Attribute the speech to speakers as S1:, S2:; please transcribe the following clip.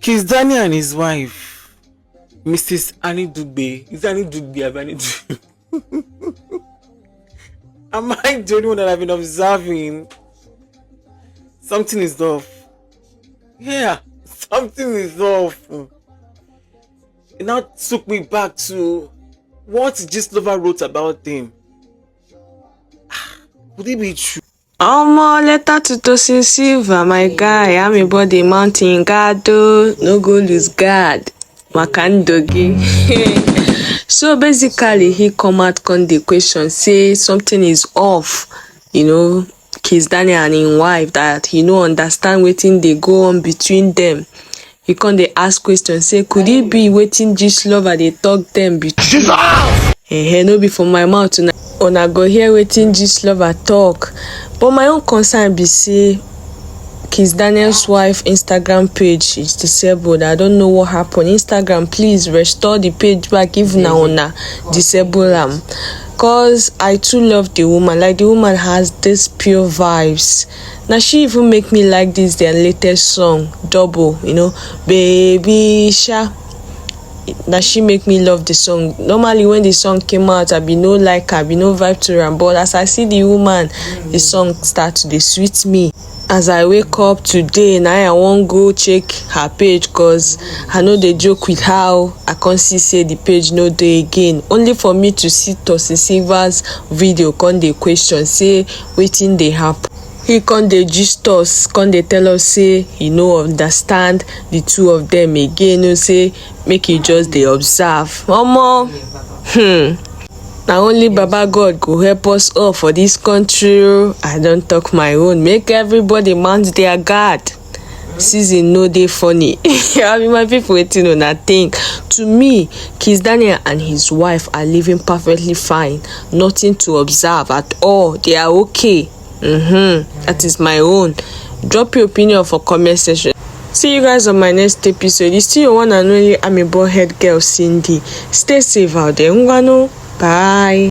S1: Kizz Daniel and his wife, Mrs. Annie Dugbe. Is Annie Dugbe? Am I the only one that I've been observing? Something is off. Yeah, something is off. It now took me back to what Gistlover wrote about him. Would it be true?
S2: Omo, letter to Tonsin Silva, my guy. I'm a body mountain guard, no go lose guard. Makandogi. So basically, he come out con the question, say something is off. Kizz Daniel and his wife, that he no understand wetin dey go on between them. He come dey ask question, say could it be wetin Gistlover dey talk them be true? No be for my mouth tonight. Una go hear wetin Gistlover talk. But my own concern be say Kizz Daniel's wife Instagram page is disabled. I don't know what happened. Instagram, please restore the page back if una disable am. Cause I too love the woman. Like, the woman has this pure vibes. Now she even make me like this their latest song, Double, Baby Sha. Now she make me love the song. Normally when the song came out, I be no like, I be no vibe to her, but as I see the woman, the song start to dey sweet me. As I wake up today, now I won't go check her page, cause I know they joke with how I can't say the page no dey again. Only for me to see Tonsin Silva's video con dey question, say wetin dey happen. He con dey gist us, con dey tell us say he no understand the two of them again. Say make he just dey observe. Omo, Now only Baba God go help us all for this country. I don't talk my own. Make everybody mount their guard. Season no dey funny. I mean, my people waiting on that thing. To me, Kizz Daniel and his wife are living perfectly fine. Nothing to observe at all. They are okay. That is my own. Drop your opinion for comment section. See you guys on my next episode. It's still your one and only amiable head girl Cindy. Stay safe out there. Bye.